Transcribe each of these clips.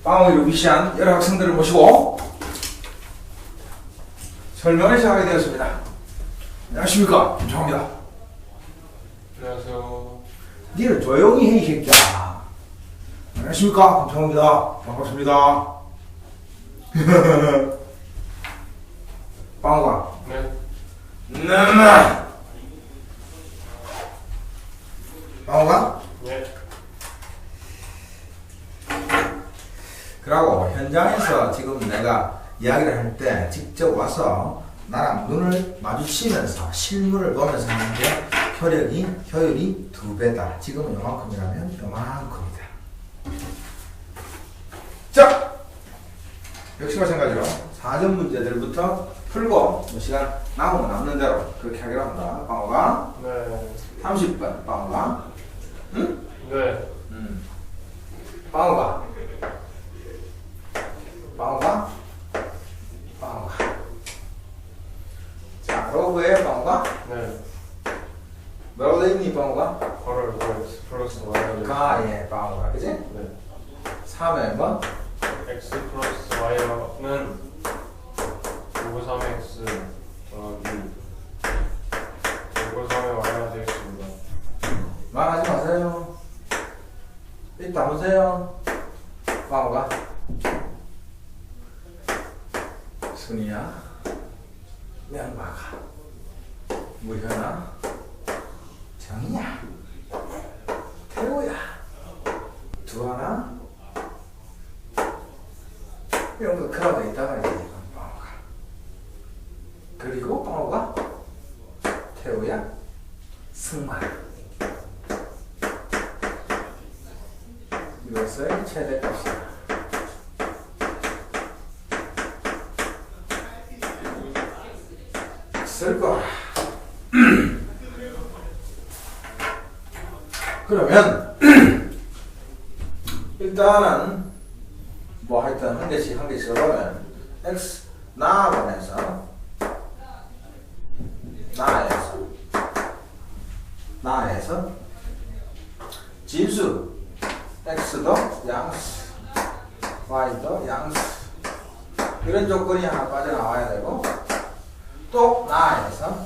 방어기를 위시한 여러 학생들을 모시고 설명을 시작하게 되었습니다. 안녕하십니까, 김창호입니다. 안녕하세요. 니는 조용히 해, 이 새끼야. 안녕하십니까, 김창호입니다. 반갑습니다. 방어가. 네. 방어가? 네. 그러고 현장에서 지금 내가 이야기를 할 때 직접 와서 나랑 눈을 마주치면서 실물을 보면서 하는데 효율이 2배다. 지금은 요만큼이라면 요만큼이다. 자! 역시 마찬가지로 사전 문제들부터 풀고 시간 남는 대로 그렇게 하기로 합니다. 방어가 네. 30분. 방어가 응? 네. 방어가 자, 로그의 방어가 네. 뭐라고 돼 있니, 방어가? 괄호를 x 플러스 y. 가의 방어가, 그지? 네. 3의 뭐? x 플러스 y는 로그 3x 더하기 로그 3의 y가 되겠습니다. 말하지 마세요. 입 다무세요. 방어가 순이야, 명마가, 무현아, 정이야, 태호야, 두하나, 이런 거 그라져 있다가 이제 방어가. 그리고 방어가 태호야, 승마. 이것을 최대값이다. 쓸 거야. 그러면 일단은 뭐 하여튼 한 개씩 써보면 x 나에서 진수 x도 양수 y도 양수 이런 조건이 하나 빠져나와야 되고, 또 나에서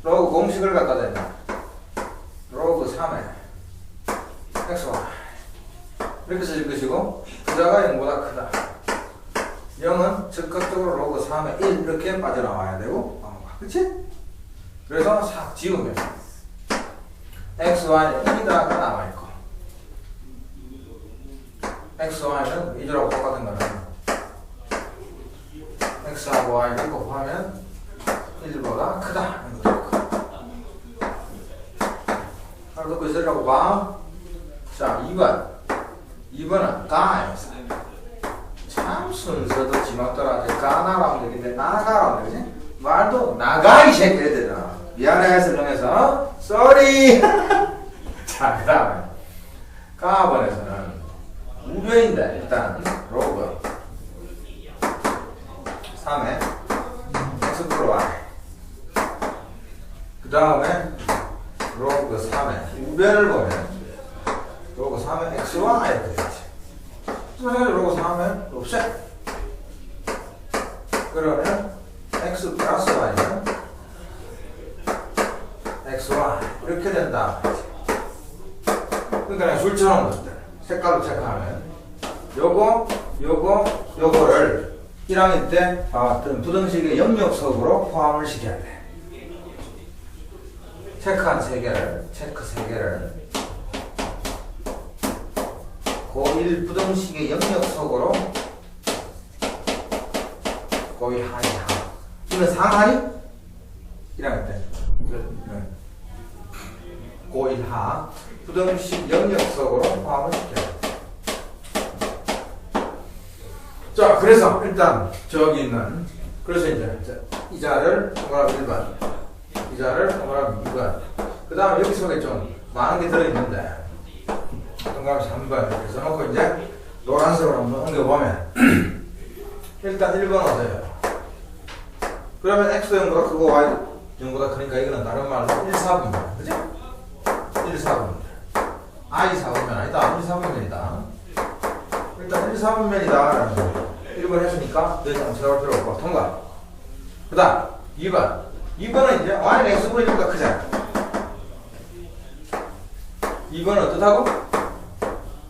로그 공식을 갖다 댄다. 로그 3의 xy 이렇게 써질 것이고, 부자가 0보다 크다. 0은 적극적으로 로그 3의 1 이렇게 빠져나와야 되고, 그치? 그래서 싹 지우면 xy는 1이다가 남아있고, xy는 2주라고 똑같은 거는 x하고 y를 곱하면 1보다 크다. 하나 더 있으라고 봐. 자, 2번은 가에서. 참 순서도 지막더라. 가나라면 되겠는데 나가라면 되지? 말도 나가 이 새끼 애들아. 미안해 설명해서 쏘리. 자, 그 다음에 가번에서는 우변인데 일단 로그 3의 x 플러스 y, 그 다음에 로그 3의 우변을 보면 로그 3의 xy 이렇게 되지. 로그 3의 옵셋. 그러면 x 플러스 y는 xy 이렇게 된다. 그러니까 그냥 줄쳐놓은 것들 색깔로 체크하면 요거를 1학년 때 봤던 부등식의 영역석으로 포함을 시켜야 돼. 체크 3개를 고1 부등식의 영역석으로 고1 하이. 이건 상하이? 1학년 때. 네. 고1 하 부등식 영역석으로 포함을 시켜야 돼. 자, 그래서 일단 저기 있는, 그래서 이제 이 자를 동그라미 1번, 이 자를 동그라미 2번, 그 다음에 여기 속에 좀 많은 게 들어있는데 동그라미 3번 이렇게 써놓고 이제 노란색으로 한번 옮겨보면 일단 1번 어때요? 그러면 x도 0보다 크고 y 0보다 크니까 이거는 다른 말로 1, 4분입니다. 그죠? 1, 4분입니다. I 4분면 아니다. 1, 4분면이다. 1,3분면이다 라는 거 1번 했으니까 더 이상 생각할 필요 없고 통과. 그 다음 2번. 2번은 이제 y는 x분의 1보다 크잖아. 2번은 어떻다고?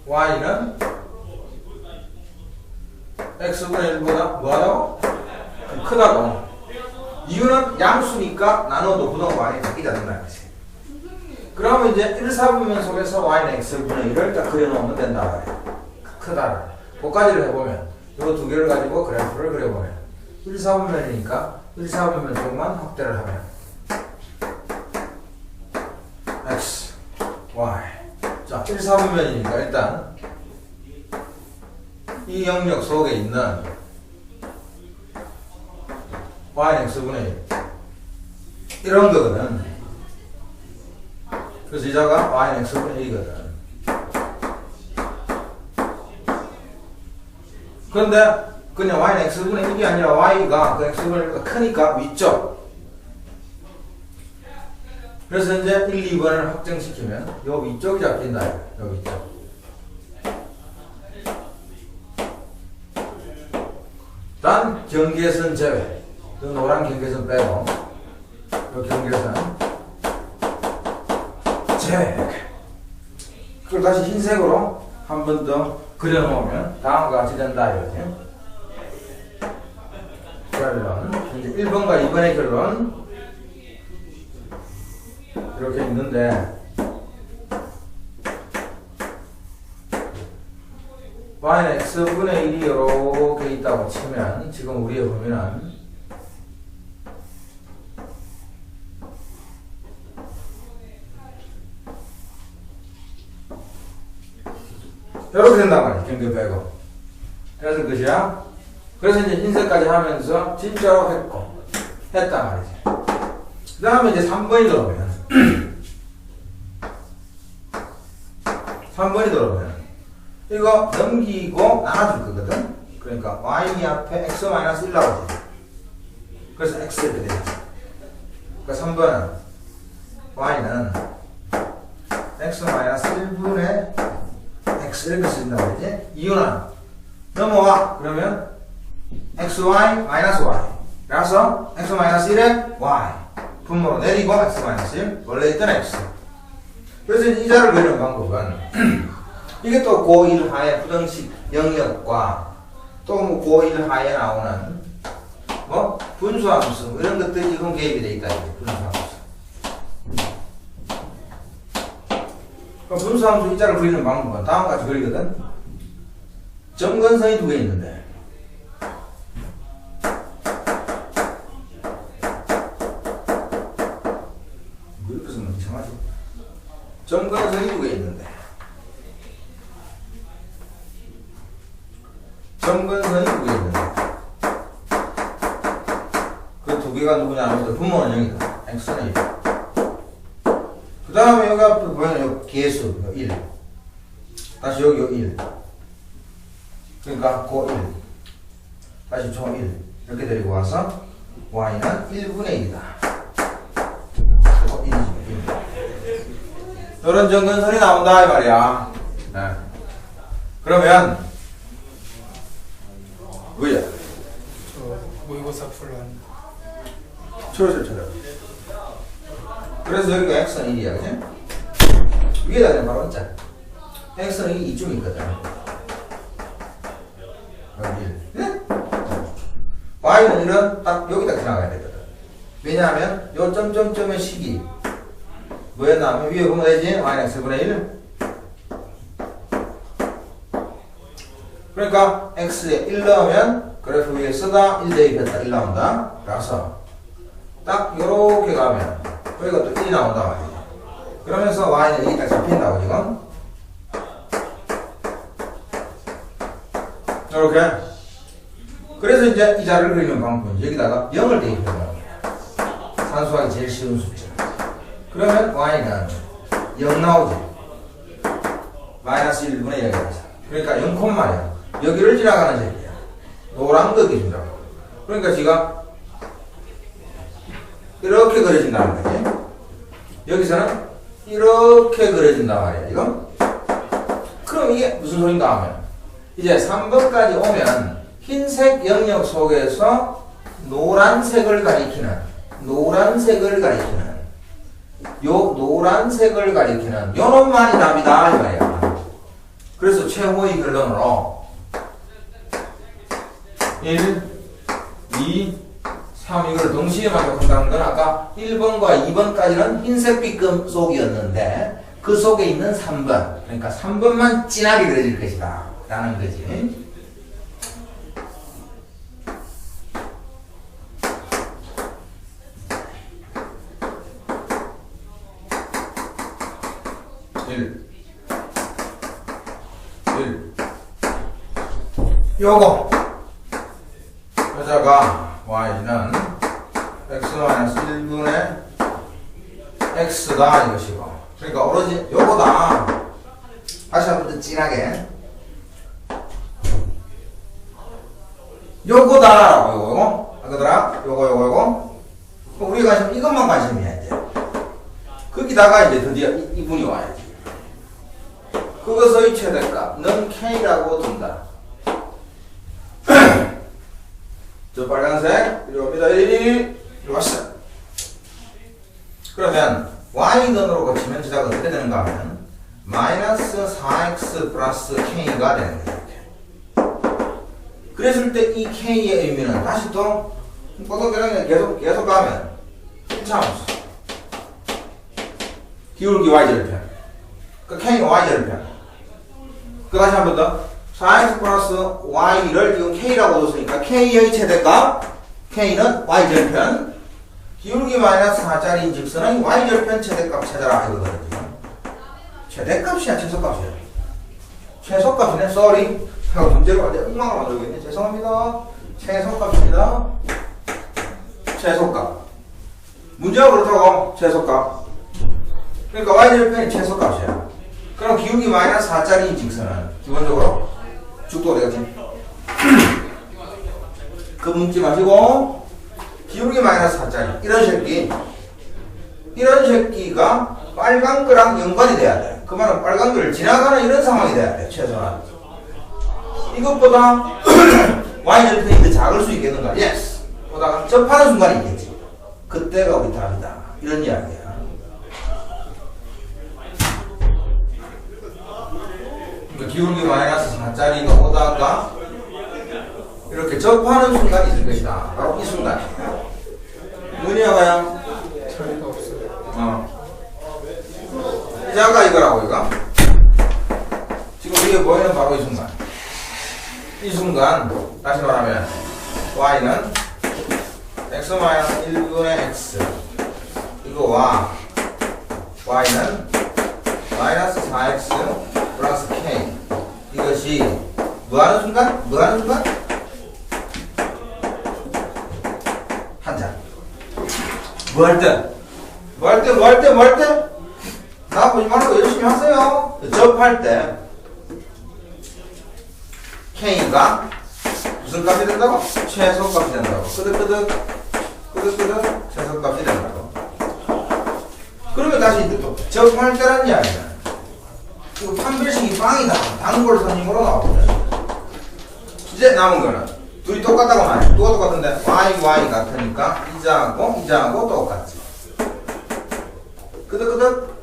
y는 x분의 1보다 뭐하다고? 크다고. 이유는 양수니까 나눠도 부동 y는 바뀌지 않는다는 거지. 그러면 이제 1, 4분면 속에서 y는 x분의 1을 딱 그려놓으면 된다. 크다. 그까지를 해보면 이 두 개를 가지고 그래프를 그려보면 1, 4분면이니까 1, 4분면 쪽만 확대를 하면 x, y. 자, 1, 4분면이니까 일단 이 영역 속에 있는 y는 x분의 1 이런 거거든. 그래서 이 자가 y는 x분의 1이거든. 그런데 그냥 y는 x분의 1이 아니라 y가 그 x분의 1보다 크니까 위쪽. 그래서 이제 1, 2번을 확정시키면 요 위쪽이 잡힌다. 요 위쪽. 단 경계선 제외. 그 노란 경계선 빼고 요 경계선 제외. 그걸 다시 흰색으로 한 번 더 그려놓으면 다음과 같이 된다 이거지. 결론 이제 1번과 2번의 결론 이렇게 있는데 y는 x분의 1이 이렇게 있다고 치면 지금 우리의 범위는 이렇게 된단 말이야. 경계 빼고. 그래서 그것이야. 그래서 이제 흰색까지 하면서 진짜로 했단 말이지. 그 다음에 이제 3번이 들어오면 3번이 들어오면 이거 넘기고 나눠줄 거거든. 그러니까 y 앞에 x-1 나오지. 그래서 x 이렇게 되지. 그러니까 3번은 y는 x-1분의 x 이렇게 쓰인단 말이지. 이유는 넘어와. 그러면 xy 마이너스 y. 그래서 x 마이너스 1에 y. 분모로 내리고 x 마이너스 1. 원래 있던 x. 그래서 이 자를 그리는 방법은 이게 또 고1 하에 부등식 영역과 또 뭐 고1 하에 나오는 뭐 분수함수 이런 것들이 지금 개입이 돼 있다. 분수함수. 그럼 분수함수 이 자를 그리는 방법은 다음과 같이 그리거든. 점근선이 두 개 있는데 뭐 이렇게 쓰면 이상하지? 점근선이 두 개 있는데 점근선이 두 개 있는데 그 두 개가 누구냐면 분모는 0이다. x는 1. 그 다음에 여기 앞에 보면 여기 개수 1. 다시 여기 1. 그러니까 고 1. 다시 총 1. 이렇게 데리고 와서 y는 1분의 1이다. 고 1이지. 1. 이런 점근선이 나온다 이 말이야. 네. 그러면 뭐야? 모의고사 풀란 초록색 찾아. 그래서 여기가 x는 1이야, 그치? 위에다 그냥 바로 얹자. x는 2 이쯤 있거든. 여기 1. 네? y는 1은 딱 여기다 지나가야 되거든. 왜냐하면 요 점점점의 식이 뭐였나? 위에 보면 되지? y는 x분의 1. 그러니까 x에 1 넣으면 그래프 위에 쓰다 1 대입했다 1 나온다. 그래서 딱 요렇게 가면 여기가 또 1이 나온다 말이야. 그러면서 y는 여기 딱 잡힌다고 지금. 이렇게. 그래서 이제 이 자를 그리는 방법은 여기다가 0을 대입해보는 거야. 산수하기 제일 쉬운 숫자. 그러면 y는 0 나오지. 마이너스 1분의 0이 나오지. 그러니까 0 콤마야. 여기를 지나가는 색이야. 노란 거 기준이라고. 그러니까 지가 이렇게 그려진다는 거지. 여기서는 이렇게 그려진단 말이야, 이거. 그럼 이게 무슨 소린가 하면 이제 3번까지 오면 흰색 영역 속에서 노란색을 가리키는 요 놈만이 답이다 이 말이야. 그래서 최후의 결론으로 1, 2, 3 이걸 동시에 만족한다는 건 아까 1번과 2번까지는 흰색 빛금 속이었는데 그 속에 있는 3번, 그러니까 3번만 진하게 그려질 것이다 라는 거지. 요거 여자가 y는 x-1분의 x다 이것이고, 그러니까 오로지 요거다. 다시 한번 더 진하게 요거다라고. 요거 아그더라 요거 그럼 우리가 지금 이것만 관심이야. 이제 거기다가 이제 드디어 이분이 와야지. 그것의 최대값 는 k라고 둔다. 저 빨간색 이리 옵니다. 이리 왔어. 그러면 y는으로 고치면 제가 어떻게 되는가 하면 마이너스 4x 플러스 k가 되는 거예요. 그랬을 때 이 k의 의미는 다시 또 꼬동계량에 계속 가면 참수 기울기 y절편 그 k는 y절편. 그 다시 한 번 더 4x 플러스 y를 지금 k라고 뒀으니까 k의 최대값 k는 y절편 기울기 마이너스 4짜리인 직선은 y절편 최대값 찾아라 이거거든요. 최대값이야 최소값이야. 최소값이네. sorry. 문제를 완전 엉망을 만들고 있네. 죄송합니다. 최소값입니다. 최소값. 문제가 그렇다고. 최소값. 그러니까 y절편이 최소값이야. 그럼 기울기 마이너스 4짜리인 직선은 기본적으로 죽도가 되겠지. 그 묻지 마시고 기울기 마이너스 4짜리 이런 새끼가 빨간 거랑 연관이 돼야 돼. 그 말은 빨간 거를 지나가는 이런 상황이 돼야 돼. 최소한 이것보다 y절편이 더 작을 수 있겠는가? yes. 보다가 접하는 순간이 있겠지. 그때가 우리 답이다 이런 이야기야. 기울기 마이너스 4짜리가 오다가 이렇게 접하는 순간이 있을 것이다. 바로 이 순간. 뭐냐고요? 차이가 없어요. 이제 아까 이거라고 이거. 지금 이게 보이는 바로 이 순간. 이 순간 다시 말하면 y는 x-1분의 x 이거와 y는 마이너스 4x 플러스 k 이것이 뭐하는 순간? 한 장. 뭐할 때? 나 보지 말고 열심히 하세요. 접할 때 k가 무슨 값이 된다고? 최소값이 된다고. 끄덕끄덕 최소값이 된다고. 그러면 다시 이제 또 접할 때란 이야기야. 이거 판별식이 빵이다. 단골 선임으로 나오거든. 이제 남은 거는 둘이 똑같다고 말해. 누가 똑같은데? y 같으니까 이자하고 똑같지. 끄덕끄덕.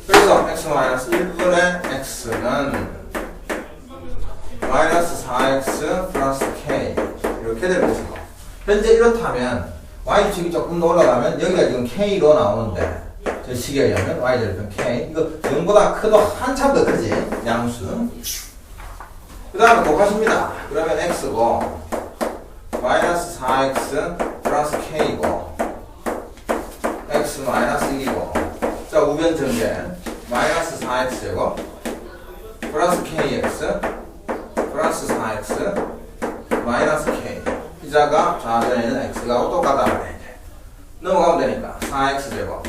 그래서 x-1분의 x는 마이너스 4x 플러스 k 이렇게 될 것이고, 현재 이렇다면 y축이 조금 더 올라가면 여기가 지금 k로 나오는데 저 식에 의하면 y절편 k 이거 0보다 크도 한참 더 크지 양수. 그 다음에 곱하십니다. 그러면 x고 마이너스 4x 플러스 k고 x 마이너스 1이고 자 우변 전개 마이너스 4x제곱 플러스 kx 플러스 4x 마이너스 k 이자가 좌전에 있는 x가 똑같다 말이야. 넘어가면 되니까 4x제곱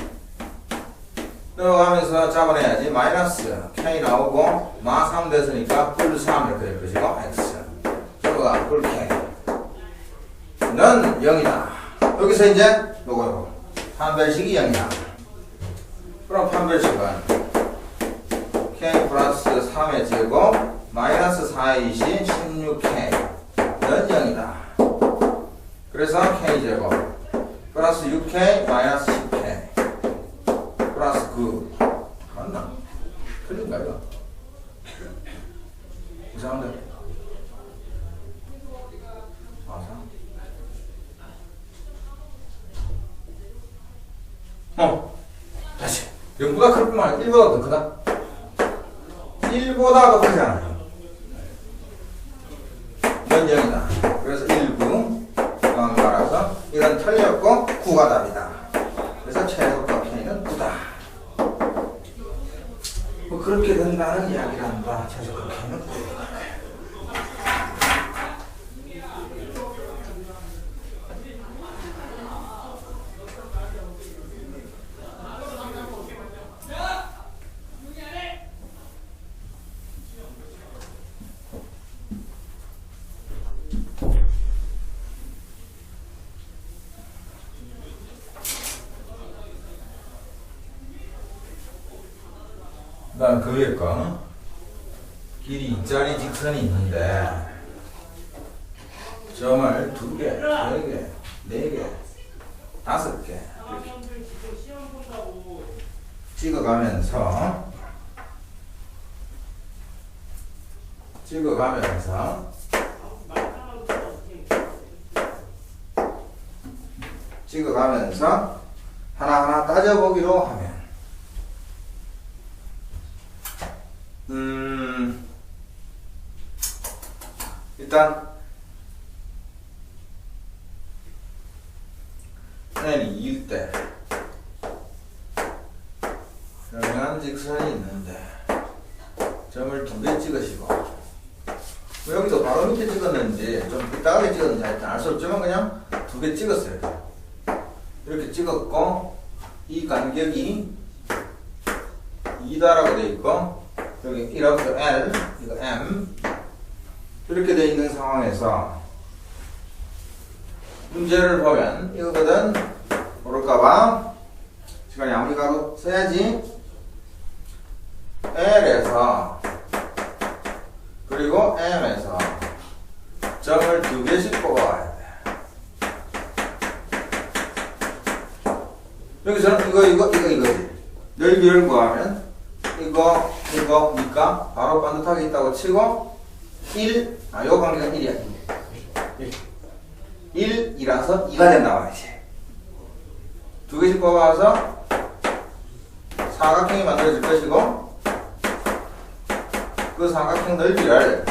넘어가면서 잡아내야지. 마이너스 k 나오고 마 3 됐으니까 뿔 3 이렇게 될 것이고 x 넘어가 뿔 k 는 0이다. 여기서 이제 요거 판별식이 0이다. 그럼 판별식은 k 플러스 3의 제곱 마이너스 사이시 16K 는 0이다. 그래서 K제곱 플러스 6K 마이너스 10K 플러스 9 맞나? 틀린가 이거? 이상한데? 다시 0보다 클 뿐만 아니라 1보다 더 크다? 1보다 더 크잖아. 는 0이다. 그래서 1구 말아서 이건 틀렸고 9가 답이다. 그래서 최소값 K는 9다. 뭐 그렇게 된다는 이야기를 한다. 최소값 K는 9다. 그다음 그 위에 거 길이 2짜리 직선이 있는데 점을 2개, 3개, 4개, 5개 이렇게 찍어가면서 하나하나 따져보기로 하면 일단 n이 2일 때 평행한 직선이 있는데 점을 2개 찍으시고 뭐 여기도 바로 밑에 찍었는지 좀 삐딱하게 찍었는지 하여튼 알 수 없지만 그냥 2개 찍었어요. 이렇게 찍었고 이 간격이 2다라고 되어 있고 여기 이렇게 L, 이거 M 이렇게 되어 있는 상황에서 문제를 보면 이거거든. 모를까봐 시간이 아무리 가도 써야지. L에서 그리고 M에서 점을 2개씩 뽑아와야 돼. 여기서는 이거지. 넓이를 구하면 이거니까 바로 반듯하게 있다고 치고 1, 요 관계가 1이야. 1이라서 2가 된다 말이지. 2개씩 뽑아와서 사각형이 만들어질 것이고 그 사각형 넓이를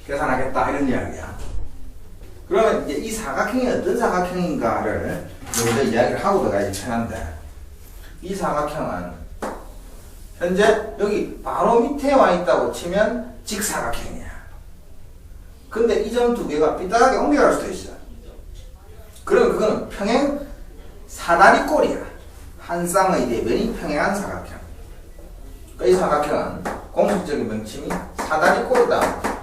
계산하겠다 이런 이야기야. 그러면 이제 이 사각형이 어떤 사각형인가를 먼저 이야기를 하고 들어가야지 편한데 이 사각형은 현재 여기 바로 밑에 와 있다고 치면 직사각형이야. 근데 이 점 2개가 삐딱하게 옮겨갈 수도 있어. 그러면 그거는 평행 사다리 꼴이야. 한 쌍의 대변이 평행한 사각형. 그러니까 이 사각형은 공식적인 명칭이 사다리 꼴이다.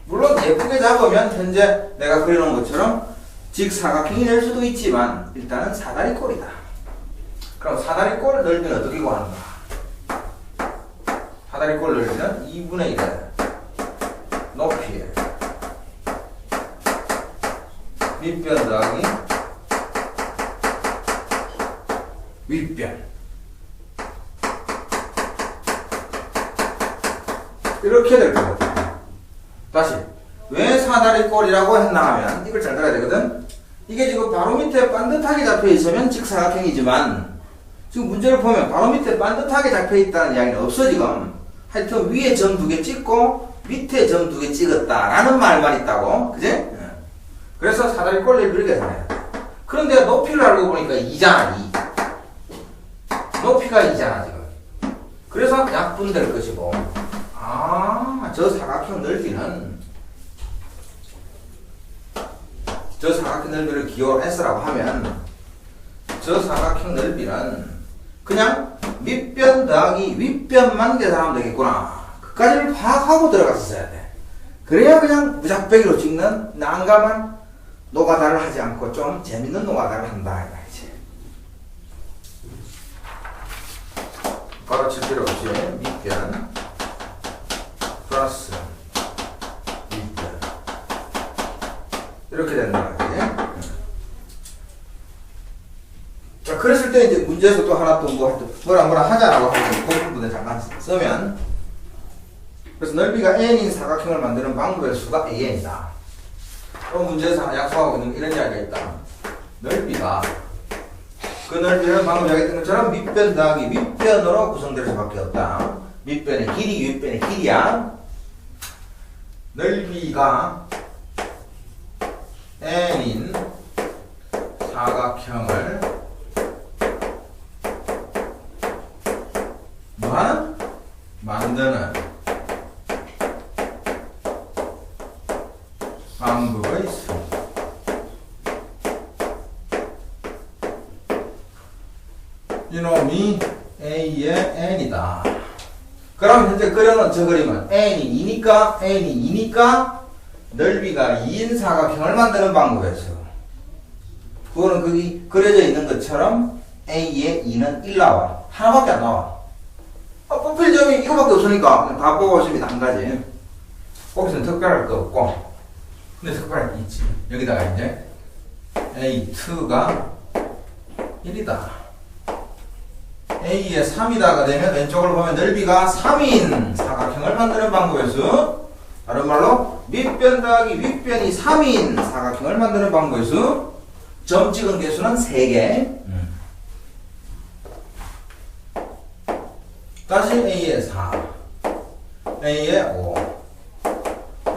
물론 예쁘게 잡으면 현재 내가 그려놓은 것처럼 직사각형이 될 수도 있지만 일단은 사다리꼴이다. 그럼 사다리꼴 넓이는 어떻게 구하는가? 사다리꼴 넓이는 2분의 1의 높이에 밑변 더하기 윗변 이렇게 될 거거든. 다시 왜 사다리꼴이라고 했나 하면 이걸 잘 들어야 되거든. 이게 지금 바로 밑에 반듯하게 잡혀 있으면 직사각형이지만 지금 문제를 보면 바로 밑에 반듯하게 잡혀 있다는 이야기는 없어. 지금 하여튼 위에 점 2개 찍고 밑에 점 2개 찍었다라는 말만 있다고. 그지? 그래서 사다리꼴 넓이를 계산해야 돼. 그런데 높이를 알고 보니까 2잖아. 2 높이가 2잖아 지금. 그래서 약분될 것이고 저 사각형 넓이는 저 사각형 넓이를 기호로 S라고 하면 저 사각형 넓이는 그냥 밑변 더하기 윗변만 계산하면 되겠구나. 그까지를 파악하고 들어가서 써야 돼. 그래야 그냥 무작배기로 찍는 난감한 노가다를 하지 않고 좀 재밌는 노가다를 한다 이 말이지. 가로칠 필요 없이 밑변 플러스 밑변 이렇게 된다 말이지. 자, 그랬을 때 이제 문제에서 또 하나 또 뭐라 하자라고 하면 그 부분을 잠깐 쓰면, 그래서 넓이가 n인 사각형을 만드는 방법의 수가 an이다. 그럼 문제에서 약속하고 있는 이런 이야기가 있다. 넓이가 그 넓이는 방금 이야기했던 것처럼 밑변 더하기 윗변으로 구성될 수밖에 없다. 밑변의 길이 윗변의 길이야. 넓이가 n인 사각형을 뭐하는? 만드는 방법의 수. 이놈이 A의 N이다. 그럼 현재 그려놓은 저 그림은 n이 2니까 넓이가 2인 사각형을 만드는 방법에서, 그거는 거기 그려져 있는 것처럼 A의 2는 1 나와. 하나밖에 안 나와. 뽑힐 점이 이거밖에 없으니까 그냥 다 뽑아보시면 한 가지. 거기서는 특별할 거 없고, 근데 특별할 게 있지. 여기다가 이제 A2가 1이다. A의 3이다가 되면 왼쪽을 보면 넓이가 3인 사각형을 만드는 방법에서, 다른 말로 밑변 더하기 윗변이 3인 사각형을 만드는 방법에서 점 찍은 개수는 3개. 다시 A의 4, A의 5,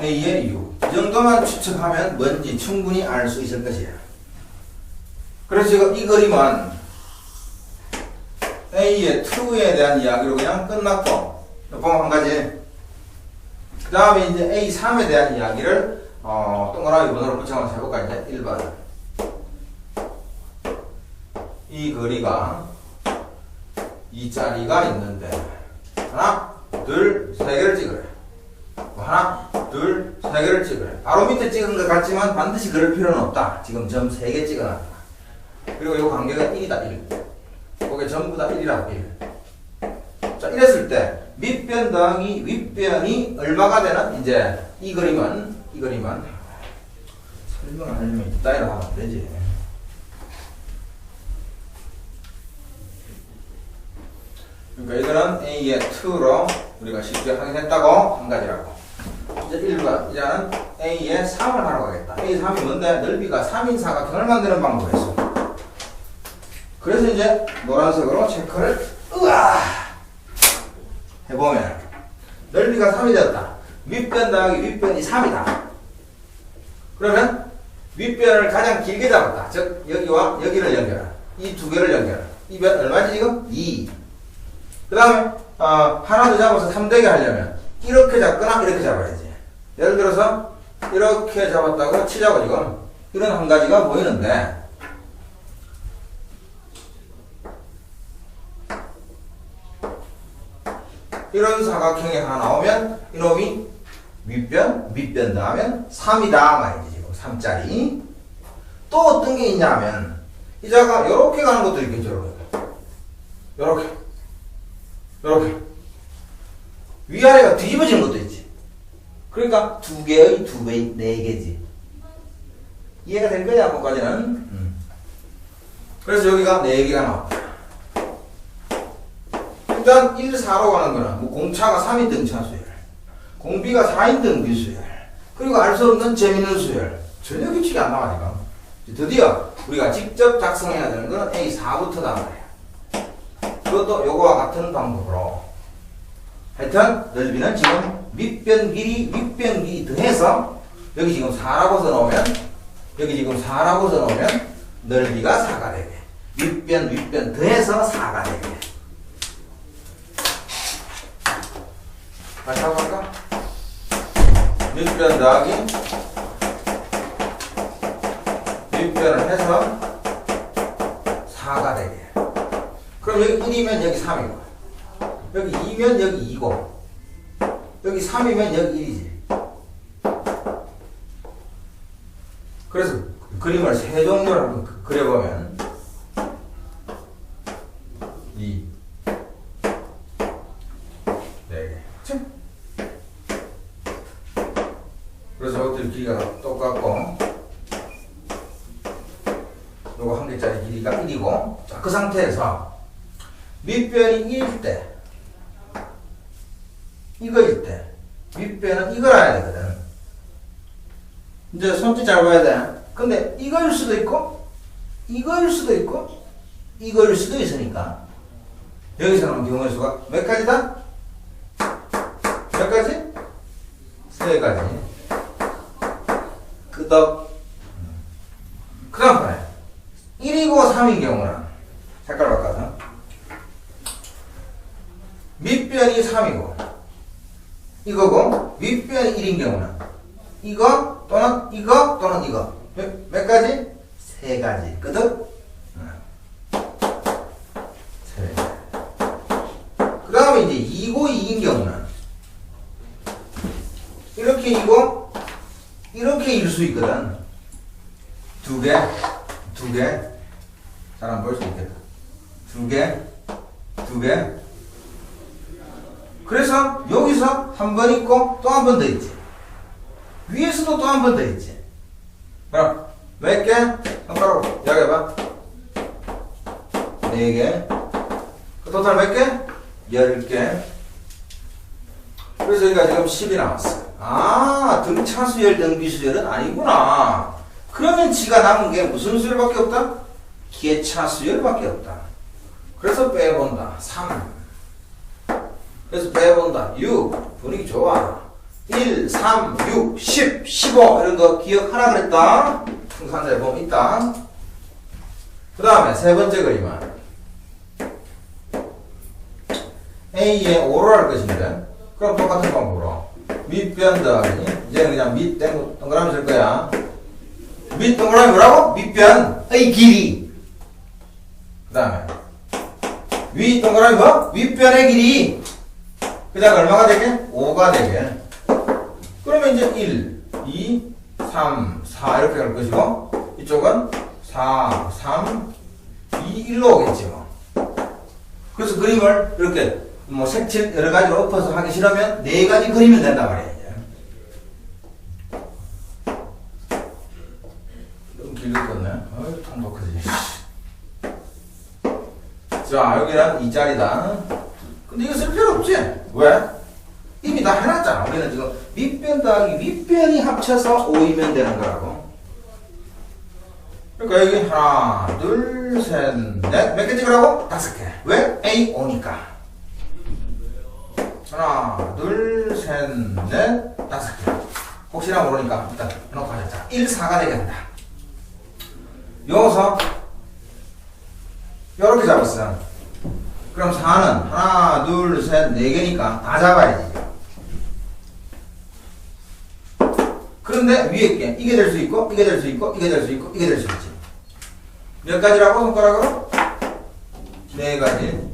A의 6. 이 정도만 추측하면 뭔지 충분히 알 수 있을 것이야. 그래서 지금 이 그림은 A의 2에 대한 이야기로 그냥 끝났고, 보면 한 가지. 그 다음에 이제 A3에 대한 이야기를 동그라미 번호로 붙여서 해볼까. 이제 1번. 이 거리가 이 자리가 있는데 하나, 둘, 세 개를 찍으래. 하나, 둘, 세 개를 찍으래. 바로 밑에 찍은 것 같지만 반드시 그럴 필요는 없다. 지금 점 3개 찍어놨다. 그리고 이 관계가 1이다. 1. 그게 전부 다 1이라고 1. 자, 이랬을 때 밑변 더하기 윗변이 얼마가 되는? 이제 이 그림은 설명을 하려면 이따위로 하면 안 되지. 그러니까 이거는 A의 2로 우리가 쉽게 확인했다고 한 가지라고. 이제 1번, 이제는 A의 3을 하러 가겠다. A 3이 뭔데? 넓이가 3인 사각형을 만드는 방법이었어. 그래서 이제 노란색으로 체크를 해보면 넓이가 3이 되었다. 윗변 더하기 윗변이 3이다. 그러면 윗변을 가장 길게 잡았다. 즉 여기와 여기를 연결한, 이 두 개를 연결한 이 변 얼마지 지금? 2. 그 다음에 하나 더 잡아서 3되게 하려면 이렇게 잡거나 이렇게 잡아야지. 예를 들어서 이렇게 잡았다고 치자고. 지금 이런 한 가지가 보이는데, 이런 사각형이 하나 나오면 이놈이 윗변, 밑변 더하면 3이다 말이지. 지금 3짜리. 또 어떤 게 있냐면 이 자가 이렇게 가는 것도 있겠죠. 이렇게 위아래가 뒤집어지는 것도 있지. 그러니까 두 개의 두 배인 4개지. 이해가 될 거야? 거기까지는. 그래서 여기가 4개가 나왔다. 일단 1, 4로 가는 거는 뭐 공차가 3인등 차수열, 공비가 4인등 비수열, 그리고 알 수 없는 재밌는 수열. 전혀 규칙이 안 나와 지금. 드디어 우리가 직접 작성해야 되는 거는 A4부터다 말이야. 그것도 요거와 같은 방법으로. 하여튼 넓이는 지금 밑변 길이, 윗변 길이 더해서 여기 지금 4라고 써놓으면, 여기 지금 4라고 써놓으면 넓이가 4가 되게, 윗변 더해서 4가 되게. 다시 한번 할까? 밑변 더하기 윗변을 해서 4가 되게. 그럼 여기 1이면 여기 3이고, 여기 2면 여기 2고, 여기 3이면 여기 1이지. 그래서 그림을 세 종류로 한번 그려보면 2, 요것들 길이가 똑같고 요거 한 개짜리 길이가 1이고 자, 그 상태에서 밑변이 1일 때 이거일 때 밑변은 이걸 알아야 되거든. 이제 손짓 잘 봐야 돼. 근데 이거일 수도 있고 이거일 수도 있고 이거일 수도 있으니까 여기서는 경우의 수가 몇 가지다? 몇 가지? 세 가지. 끄덕. 그 다음 번에 1이고 3인 경우는 색깔 바꿔서 밑변이 3이고 이거고 윗변이 1인 경우는 이거 또는 이거 또는 이거 몇 가지? 세 가지. 끄덕. 세 가지. 그 다음에 이제 2고 2인 경우는 이렇게 2고 이렇게 일 수 있거든. 두 개 잘 안 볼 수 있겠다. 두 개 그래서 여기서 한 번 있고 또 한 번 더 있지. 위에서도 또 한 번 더 있지. 그럼 몇 개? 손가락으로 이야기해봐. 4개. 그 토탈 몇 개? 10개. 그래서 여기가 지금 10이 나왔어. 아, 등차수열, 등비수열은 아니구나. 그러면 지가 남은 게 무슨 수열밖에 없다? 기회차수열밖에 없다. 그래서 빼본다. 3. 그래서 빼본다. 6. 분위기 좋아. 1, 3, 6, 10, 15. 이런 거 기억하라 그랬다. 풍산자에 보면 있다. 그 다음에 세 번째 그림은 A에 5로 할 것인데, 그럼 똑같은 방법으로 밑변 더하기, 이제 그냥 밑 동그라미 쓸 거야. 밑 동그라미 뭐라고? 밑변의 길이. 그 다음에 위 동그라미 뭐? 윗변의 길이. 그 다음에 얼마가 되게? 5가 되게. 그러면 이제 1, 2, 3, 4 이렇게 갈 것이고 이쪽은 4, 3, 2, 1로 오겠지 뭐. 그래서 그림을 이렇게 뭐 색칠 여러 가지로 엎어서 하기 싫으면 4가지 그리면 된단 말이에요. 너무 길었겠네. 어이, 통독하지. 자, 여기는 2짜리다. 근데 이거 쓸 필요 없지? 왜? 이미 다 해놨잖아. 우리는 지금 밑변 더하기 윗변이 합쳐서 5이면 되는 거라고. 그러니까 여기 하나, 둘, 셋, 넷. 몇 개 찍으라고? 5개. 왜? A 5니까. 하나, 둘, 셋, 넷, 5개. 혹시나 모르니까 일단 해놓고 하자. 1, 4가 되겠다. 여기서 요렇게 잡았어. 그럼 4는 하나, 둘, 셋, 4개니까 다 잡아야지. 그런데 위에 게 이게 될 수 있고 이게 될 수 있고 이게 될 수 있고 이게 될 수 있지. 몇 가지라고 손가락으로? 4가지.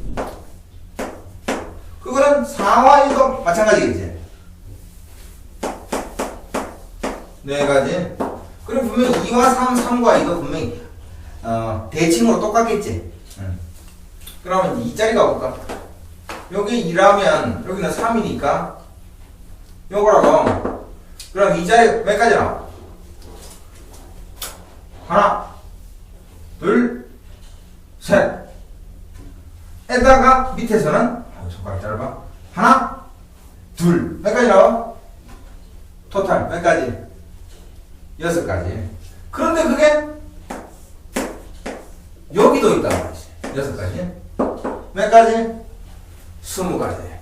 그거는 4와 1도 마찬가지겠지. 4가지. 그리고 분명히 2와 3, 3과 2도 분명히 대칭으로 똑같겠지. 그러면 2짜리가 올까? 여기 2라면 여기는 3이니까 요거라고. 그럼 2짜리 몇 가지 나와? 하나, 둘, 셋. 에다가 밑에서는 손가락 짧아. 하나, 둘. 몇 가지 나와? 토탈 몇 가지? 6가지. 그런데 그게 여기도 있단 말이지. 6가지. 몇 가지? 20가지.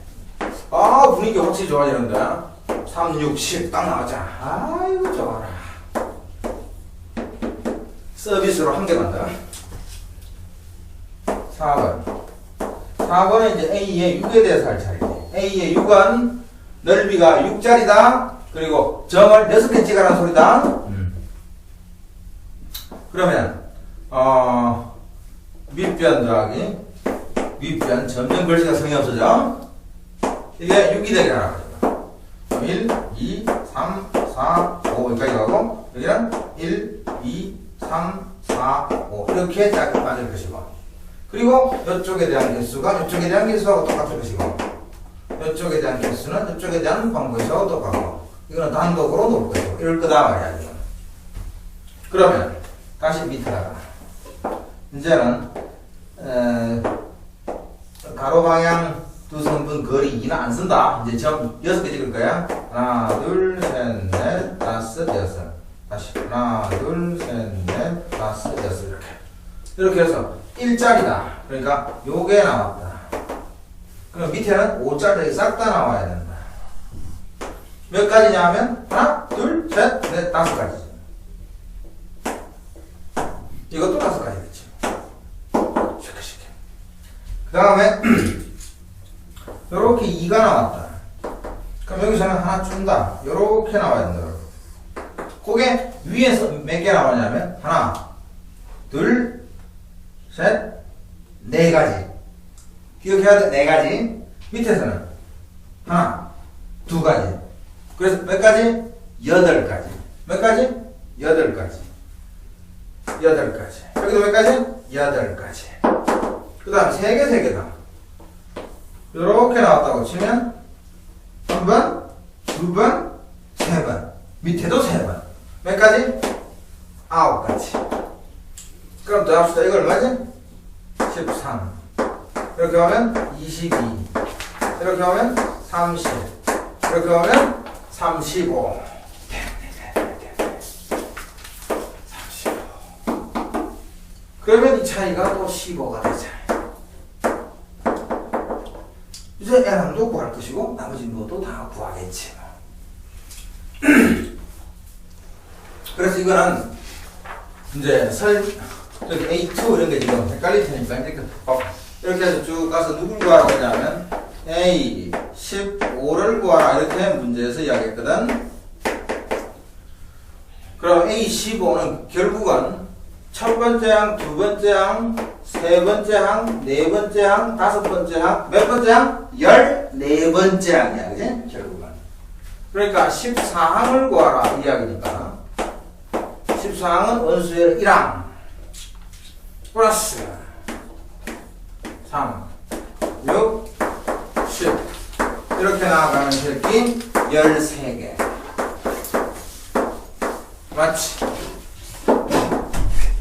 아, 분위기 확실히 좋아지는데. 3, 6, 10 딱 나왔잖아. 아이고 좋아라. 서비스로 한 개만 더. 4번. 4번은 이제 A의 6에 대해서 할 차례지. A의 6은 넓이가 6짜리다. 그리고 점을 6개 찍으라는 소리다. 그러면 밑변 더하기 윗변 점점 글씨가 성이 없어져. 이게 6이 되게 하나. 1, 2, 3, 4, 5 여기까지 가고 여기는 1, 2, 3, 4, 5 이렇게 쫙 맞을 것이고 그리고 이쪽에 대한 개수가 이쪽에 대한 개수하고 똑같을 것이고 이쪽에 대한 개수는 이쪽에 대한 방법에서 똑같고 이거는 단독으로 놓을 거예요. 이럴 거다 말이야, 이거. 그러면 다시 밑에다가 이제는 가로 방향 두 성분 거리 2는 안 쓴다. 이제 점 6개 찍을 거야. 하나, 둘, 셋, 넷, 다섯, 여섯. 다시 하나, 둘, 셋, 넷, 다섯, 여섯. 이렇게 해서 1짜리다. 그러니까 요게 나왔다. 그럼 밑에는 5짜리 싹 다 나와야 된다. 몇 가지냐 하면 하나, 둘, 셋, 넷, 다섯 가지. 이것도 다섯 가지겠지. 그 다음에 요렇게 2가 나왔다. 그럼 여기서는 하나 준다. 요렇게 나와야 된다. 그게 위에서 몇 개 나오냐면 하나, 둘, 셋, 네 가지. 기억해야 돼. 네 가지. 밑에서는 하나, 두 가지. 그래서 몇 가지? 8가지. 몇 가지? 8가지. 8가지. 여기도 몇 가지? 8가지. 그 다음 3개, 3개다. 요렇게 나왔다고 치면 한 번, 두 번, 세 번. 밑에도 3번. 몇 가지? 9가지. 그럼 더 합시다. 이거 얼마지? 13. 이렇게 하면 22. 이렇게 하면 30. 이렇게 하면 35. 35. 그러면 이 차이가 또 15가 되잖아요. 이제 N함도 구할 것이고 나머지 것도 다 구하겠지. 그래서 이거는 이제 저기 A2 이런 게 지금 헷갈릴 테니까 이렇게 해서 쭉 가서 누굴 구하라고 하냐면 A15를 구하라 이렇게 문제에서 이야기했거든. 그럼 A15는 결국은 첫 번째 항, 두 번째 항, 세 번째 항, 네 번째 항, 다섯 번째 항, 몇 번째 항? 14번째 항이야, 그지? 결국은. 그러니까 14항을 구하라 이야기니까 14항은 원수의 1항 플러스 3, 6, 10 이렇게 나아가는 새끼 13개. 맞지?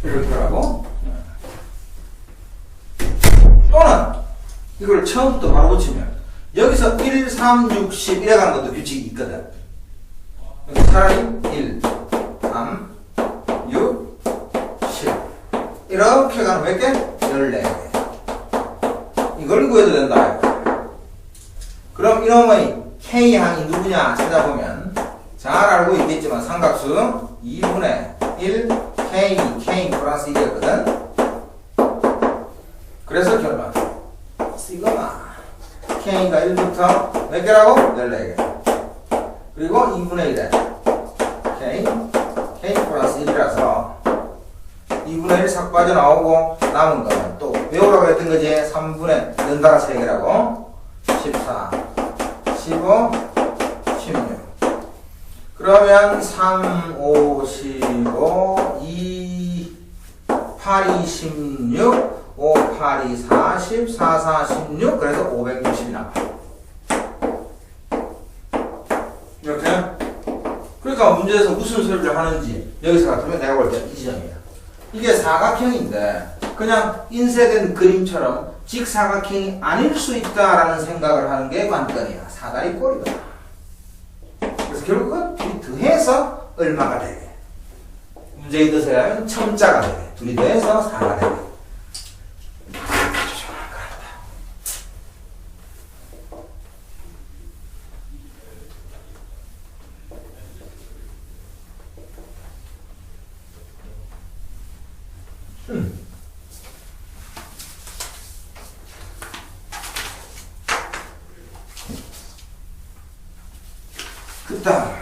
이렇게 하고 또는 이걸 처음부터 바로 붙이면 여기서 1, 3, 6, 10 이래 가는 것도 규칙이 있거든. 차라리 1, 3, 6, 10 이렇게 가는 몇 개? 14개. 이걸 구해도 된다. 그럼 이놈의 K항이 누구냐 찾아보면 잘 알고 있겠지만 삼각수 2분의 1 K 플러스 1이었거든. 그래서 결론 시그마 K가 1부터 몇 개라고? 14개. 그리고 2분의 1에 K 플러스 1이라서 2분의 1 싹 빠져나오고 남은 거는 또 외우라고 했던 거지. 3분의 연달아 3개라고 14, 15, 16 그러면 3, 5, 15, 2, 8, 2, 16 5, 8, 2, 40, 4, 4, 16 그래서 560이 나와. 이렇게? 그러니까 문제에서 무슨 소리를 하는지 여기서 같으면 내가 볼 때 이 지점이야. 이게 사각형인데 그냥 인쇄된 그림처럼 직사각형이 아닐 수 있다라는 생각을 하는 게 관건이야. 사다리 꼴이다. 그래서 결국은 둘이 더해서 얼마가 되게. 문제의 뜻을 하면 첨자가 되게. 둘이 더해서 4가 되게. 그 다음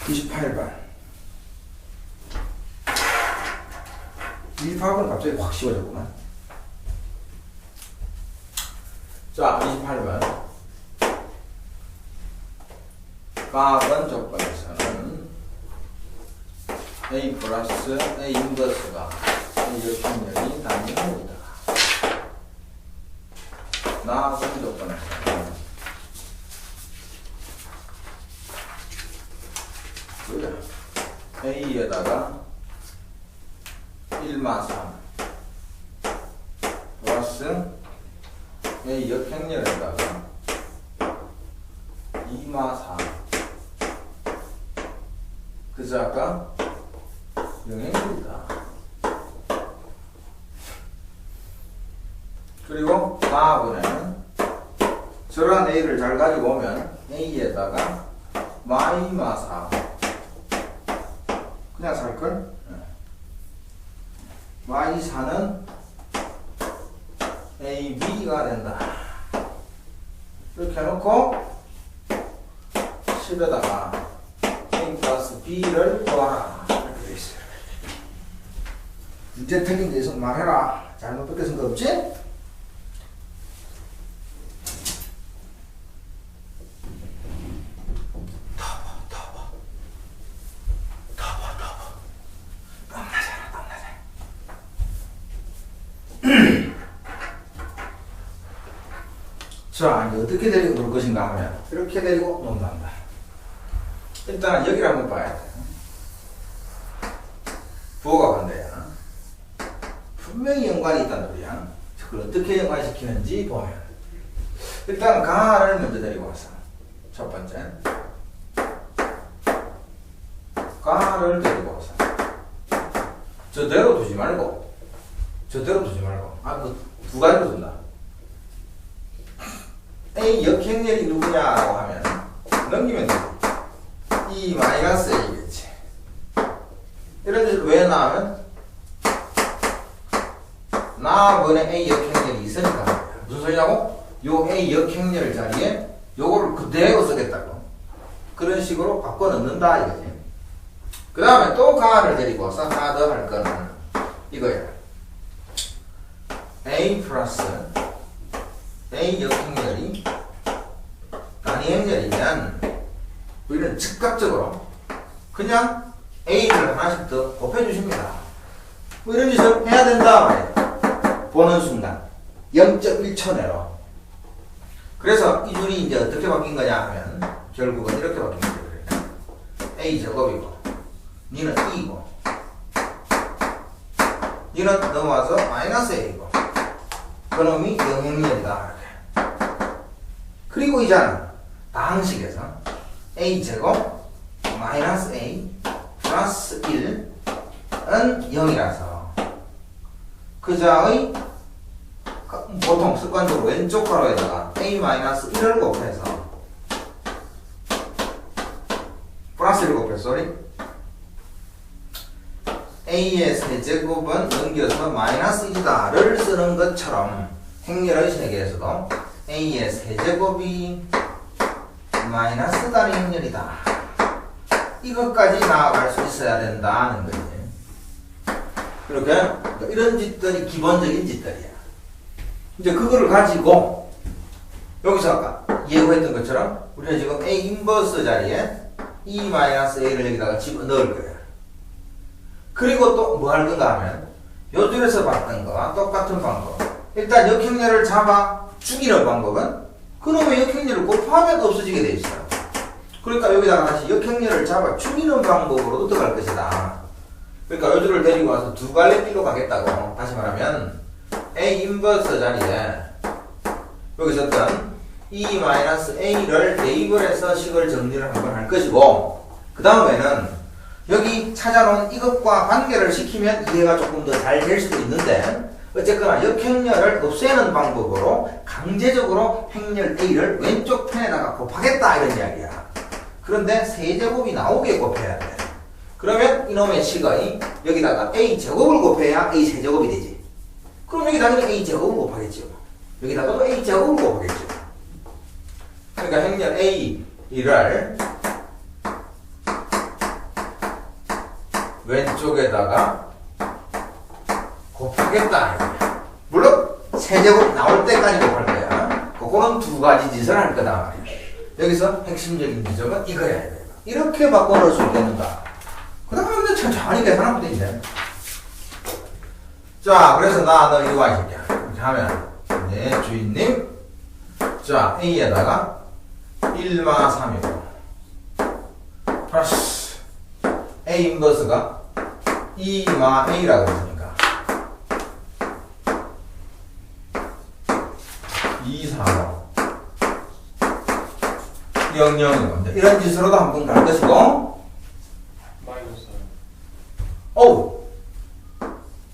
28번 이 파악은 갑자기 확 쉬워졌구만. 자 28번 가번 조건에서는 A 플러스 A 인버스가 A 역행렬이 단위입니다. 나번 조건에서는 A에다가 1마 3 플러스 A 역행렬에다가 2마 4 그죠 아까 영행렬이다. 그리고 다음번에는 저런 A를 잘 가지고 오면 A에다가 마이마 4 그냥 살걸? 마이 4는 A, B가 된다. 이렇게 해놓고 10에다가 A 플러스 B를 구하라. 이렇게 돼 있어요. 문제 틀린 데서 말해라. 잘못 뺏겨진 거 없지? 자, 이제 어떻게 데리고 놀 것인가 하면 이렇게 데리고 논단다. 일단 여기를 한번 봐야 돼. 부호가 반대야. 분명히 연관이 있다는 소리야. 그걸 어떻게 연관시키는지 보면 일단 가를 먼저 데리고 왔어. 첫 번째 가를 데리고 왔어. 저대로 두지 말고 두 가지로 둔다. A 역행렬이 누구냐라고 하면 넘기면 돼. E 마이너스 A겠지. 이런 식으로 왜 나오면 나번에 A 역행렬이 있으니까 무슨 소리냐고? 요 A 역행렬 자리에 요거를 그대로 쓰겠다고. 그런 식으로 바꿔 넣는다 이거지. 그 다음에 또 가를 데리고 와서 하나 더 할 거는 이거야. A 플러스 A 역행렬이 단위행렬이면 우리는 즉각적으로 그냥 A를 하나씩 더 곱해주십니다. 뭐 이런 짓을 해야 된다 말이야. 보는 순간 0.1초 내로. 그래서 이 줄이 이제 어떻게 바뀐 거냐 하면 결국은 이렇게 바뀐 거예요. A 제곱이고 니는 2이고 니는 넘어와서 마이너스 A고 그놈이 영행렬이다. 그리고 이제는 방식에서 A 제곱 마이너스 A 플러스 1은 0이라서 그자의 보통 습관적으로 왼쪽 가로에다가 A 마이너스 1을 곱해서 플러스 1을 곱해서 A의 세제곱은 넘겨서 마이너스 1이다를 쓰는 것처럼 행렬의 세계에서도 A의 세제곱이 마이너스 단위 행렬이다. 이것까지 나아갈 수 있어야 된다는 거지. 그러니까 이런 짓들이 기본적인 짓들이야. 이제 그거를 가지고 여기서 아까 예고했던 것처럼 우리는 지금 A 인버스 자리에 E-A를 여기다가 집어넣을 거야. 그리고 또 뭐 할 건가 하면 요 줄에서 봤던 거와 똑같은 방법. 일단 역행렬을 잡아 죽이는 방법은 그놈의 역행렬을 곱하면 없어지게 돼 있어요. 그러니까 여기다가 다시 역행렬을 잡아 죽이는 방법으로도 들어갈 것이다. 그러니까 요 줄을 데리고 와서 두 갈래 띠로 가겠다고. 다시 말하면 A 인버스 자리에 여기 있었던 E-A를 대입을 해서 식을 정리를 한번 할 것이고 그 다음에는 여기 찾아놓은 이것과 관계를 시키면 이해가 조금 더 잘 될 수도 있는데 어쨌거나 역행렬을 없애는 방법으로 강제적으로 행렬 A를 왼쪽 편에다가 곱하겠다 이런 이야기야. 그런데 세제곱이 나오게 곱해야 돼. 그러면 이놈의 식의 여기다가 A제곱을 곱해야 A세제곱이 되지. 그럼 여기 당연히 A제곱을 곱하겠죠. 여기다가도 A제곱을 곱하겠죠. 그러니까 행렬 A를 왼쪽에다가 곱하겠다. 물론 세제곱 나올 때까지 곱할 거야. 그거는 두 가지 짓을 할 거다. 여기서 핵심적인 지점은 이거야. 이렇게 바꿔놓을 수 있겠는가. 그 다음에 천천히 계산하면 돼 이제. 자, 그래서 너 이리 와 이 새끼야. 이렇게 하면 네 주인님. 자, A에다가 1마 3이고 플러스 A 인버스가 2마 A라고 했으니까 2, 4로 0, 0이고 이런 짓으로도 한 번 갈 것이고 마이너스 오!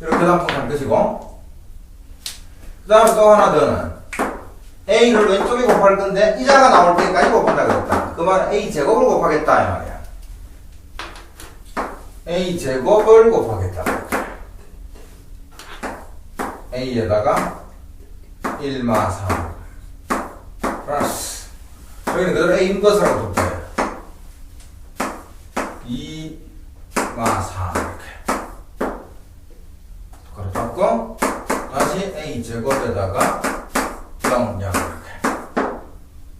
이렇게도 한 번 갈 것이고 그 다음에 또 하나 더는 A를 왼쪽에 곱할 건데 이자가 나올 때까지 곱한다 그랬다. 그 말은 A 제곱을 곱하겠다 이 말이야. A 제곱을 곱하겠다. A에다가 1마 3 플러스 여기는 그대로 A 인버스라고 둘 거예요. 2마 3 이렇게 그걸 받고 다시 A 제곱에다가 0, 0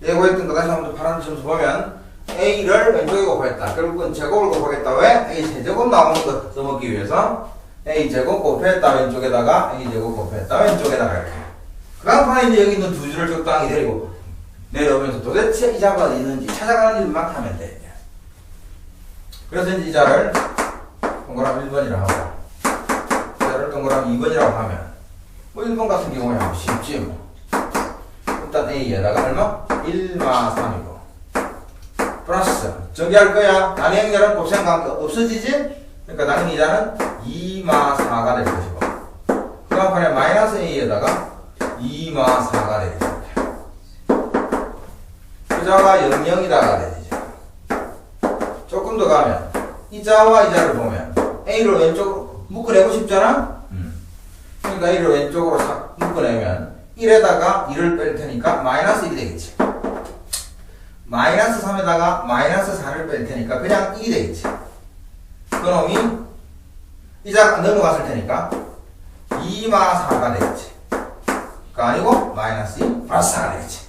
이렇게 예고했던 거 다시 한번 파란 점수 보면 A를 왼쪽에 곱했다. 결국은 제곱을 곱하겠다. 왜? A 세제곱 나오는 거 써먹기 위해서 A 제곱 곱했다 왼쪽에다가 A 제곱 곱했다 왼쪽에다가 이렇게 그 다음 판에 이제 여기 있는 두 줄을 적당히 데리고 내려오면서 도대체 이자가 어디 있는지 찾아가는 일만 하면 돼. 그래서 이제 이자를 동그라미 1번이라고 하고 이자를 동그라미 2번이라고 하면 뭐 1번 같은 경우야 쉽지 뭐. 일단 A에다가 얼마? 1마 3이고 플러스 저기 할 거야. 단위 행렬은 곱셈 관계 없어지지? 그러니까 당연히 이자는 2마 4가 될 것이고 그 다음 판에 마이너스 A에다가 2마 4가 되겠습니다. 이자가 0, 0이다가 되지. 조금 더 가면 이자와 이자를 보면 A를 왼쪽으로 묶어내고 싶잖아? 그러니까 A를 왼쪽으로 싹 묶어내면 1에다가 1을 뺄 테니까 마이너스 1이 되겠지. 마이너스 3에다가 마이너스 4를 뺄 테니까 그냥 1이 되겠지. 그놈이 이자가 넘어갔을 테니까 2마 4가 되겠지. 그거 아니고 마이너스 2 플러스 4가 되겠지.